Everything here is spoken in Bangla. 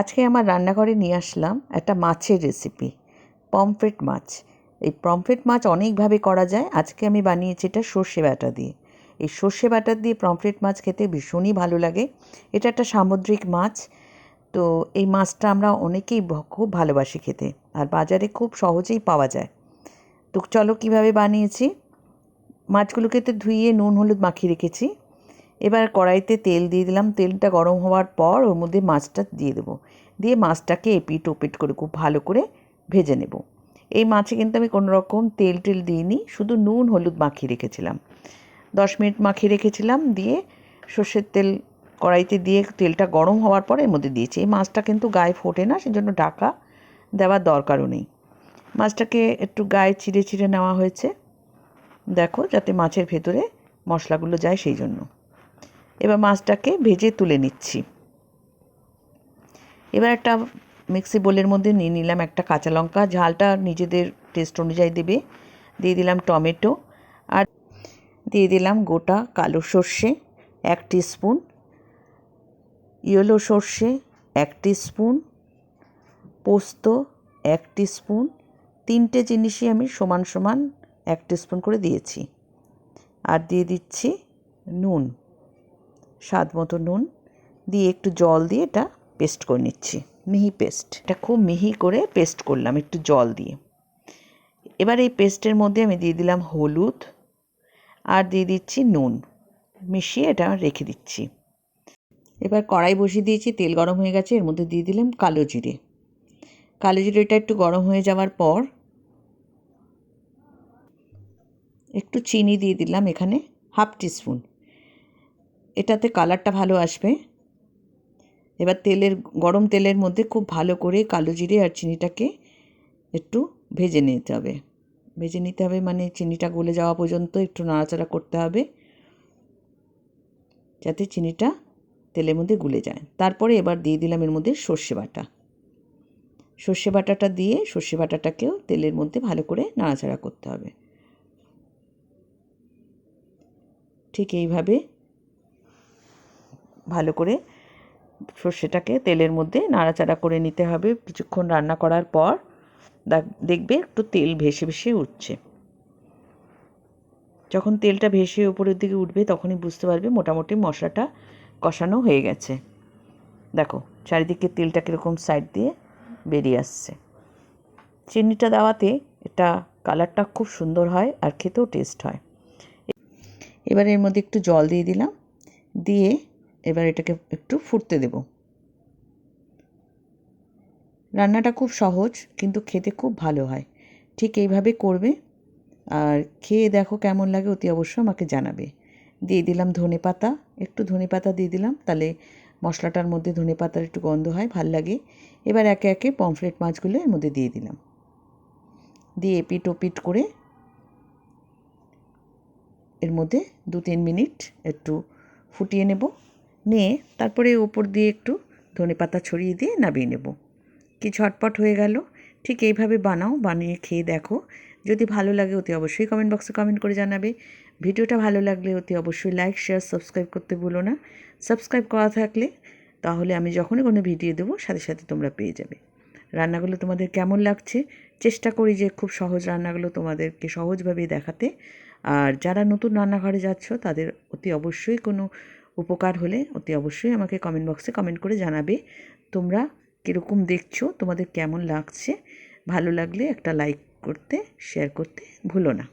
আজকে আমার রান্নাঘরে নিয়ে আসলাম একটা মাছের রেসিপি, পমফ্রেট মাছ। এই পমফ্রেট মাছ অনেকভাবে করা যায়। আজকে আমি বানিয়েছি এটা সর্ষে বাটা দিয়ে। এই সর্ষে বাটা দিয়ে পমফ্রেট মাছ খেতে ভীষণই ভালো লাগে। এটা একটা সামুদ্রিক মাছ। তো এই মাছটা আমরা অনেকেই খুব ভালোবাসি খেতে, আর বাজারে খুব সহজেই পাওয়া যায়। তো চলো কীভাবে বানিয়েছি। মাছগুলোকে তো ধুইয়ে নুন হলুদ মাখিয়ে রেখেছি। এবার কড়াইতে তেল দিয়ে দিলাম। তেলটা গরম হওয়ার পর ওর মধ্যে মাছটা দিয়ে দেবো। দিয়ে মাছটাকে এপিট ওপিট করে খুব ভালো করে ভেজে নেব। এই মাছে কিন্তু আমি কোনো রকম তেল টেল দিইনি, শুধু নুন হলুদ মাখিয়ে রেখেছিলাম। 10 মিনিট মাখিয়ে রেখেছিলাম। দিয়ে সর্ষের তেল কড়াইতে দিয়ে তেলটা গরম হওয়ার পর এর মধ্যে দিয়েছি। এই মাছটা কিন্তু গায়ে ফোটে না, সেজন্য ঢাকা দেওয়ার দরকারও নেই। মাছটাকে একটু গায়ে চিড়ে চিড়ে নেওয়া হয়েছে, দেখো, যাতে মাছের ভেতরে মশলাগুলো যায় সেই জন্য। এবার মাছটাকে ভেজে তুলে নিচ্ছি। এবার একটা মিক্সি বোলের মধ্যে নিয়ে নিলাম একটা কাঁচা লঙ্কা, ঝালটা নিজেদের টেস্ট অনুযায়ী দেবে। দিয়ে দিলাম টমেটো, আর দিয়ে দিলাম গোটা কালো সর্ষে 1 টিস্পুন, ইয়েলো সর্ষে 1 টিস্পুন, পোস্ত 1 টিস্পুন। 3টে জিনিসই আমি সমান সমান 1 টিস্পুন করে দিয়েছি। আর দিয়ে দিচ্ছি নুন, স্বাদ মতো নুন। দিয়ে একটু জল দিয়ে এটা পেস্ট করে নিচ্ছি, মিহি পেস্ট। এটা খুব মিহি করে পেস্ট করলাম একটু জল দিয়ে। এবার এই পেস্টের মধ্যে আমি দিয়ে দিলাম হলুদ, আর দিয়ে দিচ্ছি নুন, মিশিয়ে এটা রেখে দিচ্ছি। এবার কড়াই বসিয়ে দিয়েছি, তেল গরম হয়ে গেছে। এর মধ্যে দিয়ে দিলাম কালো জিরে। কালো জিরেটা একটু গরম হয়ে যাওয়ার পর একটু চিনি দিয়ে দিলাম, এখানে 1/2 টিস্পুন। এটাতে কালারটা ভালো আসবে। এবার গরম তেলের মধ্যে খুব ভালো করে কালো জিরে আর চিনিটাকে একটু ভেজে নিতে হবে। মানে চিনিটা গলে যাওয়া পর্যন্ত একটু নাড়াচাড়া করতে হবে, যাতে চিনিটা তেলের মধ্যে গুলে যায়। তারপরে এবার দিয়ে দিলাম এর মধ্যে সর্ষে বাটাটা দিয়ে সর্ষে বাটাটাকেও তেলের মধ্যে ভালো করে নাড়াচাড়া করতে হবে। ঠিক এইভাবে ভালো করে সর্ষেটাকে তেলের মধ্যে নাড়াচাড়া করে নিতে হবে। কিছুক্ষণ রান্না করার পর দেখবে একটু তেল ভেসে ভেসে উঠছে। যখন তেলটা ভেসে উপরের দিকে উঠবে তখনই বুঝতে পারবে মোটামুটি মশলাটা কষানো হয়ে গেছে। দেখো চারিদিকে তেলটা কীরকম সাইড দিয়ে বেরিয়ে আসছে। চিনিটা দেওয়াতে এটা কালারটা খুব সুন্দর হয় আর খেতেও টেস্ট হয়। এবার এর মধ্যে একটু জল দিয়ে দিলাম, দিয়ে এবার এটাকে একটু ফুটতে দেব। রান্নাটা খুব সহজ, কিন্তু খেতে খুব ভালো হয়। ঠিক এইভাবে করবে, আর খেয়ে দেখো কেমন লাগে, অতি অবশ্যই আমাকে জানাবে। দিয়ে দিলাম ধনেপাতা, একটু ধনেপাতা দিয়ে দিলাম, তাহলে মশলাটার মধ্যে ধনেপাতার একটু গন্ধ হয়, ভাল লাগে। এবার একে একে পমফ্রেট মাছগুলো এর মধ্যে দিয়ে দিলাম। দিয়ে এপিট ওপিট করে এর মধ্যে 2-3 মিনিট একটু ফুটিয়ে নেব। নিয়ে তারপরে ওপর দিয়ে একটু ধনেপাতা ছড়িয়ে দিয়ে নামিয়ে নেব। কি ঝটপট হয়ে গেল। ঠিক এইভাবে বানাও, বানিয়ে খেয়ে দেখো। যদি ভালো লাগে অতি অবশ্যই কমেন্ট বক্সে কমেন্ট করে জানাবে। ভিডিওটা ভালো লাগলে অতি অবশ্যই লাইক শেয়ার সাবস্ক্রাইব করতে ভুলো না। সাবস্ক্রাইব করা থাকলে তাহলে আমি যখনই কোনো ভিডিও দেবো সাথে সাথে তোমরা পেয়ে যাবে। রান্নাগুলো তোমাদের কেমন লাগছে, চেষ্টা করি যে খুব সহজ রান্নাগুলো তোমাদেরকে সহজভাবে দেখাতে। আর যারা নতুন রান্নাঘরে যাচ্ছ তাদের অতি অবশ্যই কোনো উপকার হলে অতি অবশ্যই আমাকে কমেন্ট বক্সে কমেন্ট করে জানাবে। তোমরা কীরকম দেখছো, তোমাদের কেমন লাগছে। ভালো লাগলে একটা লাইক করতে, শেয়ার করতে ভুলো না।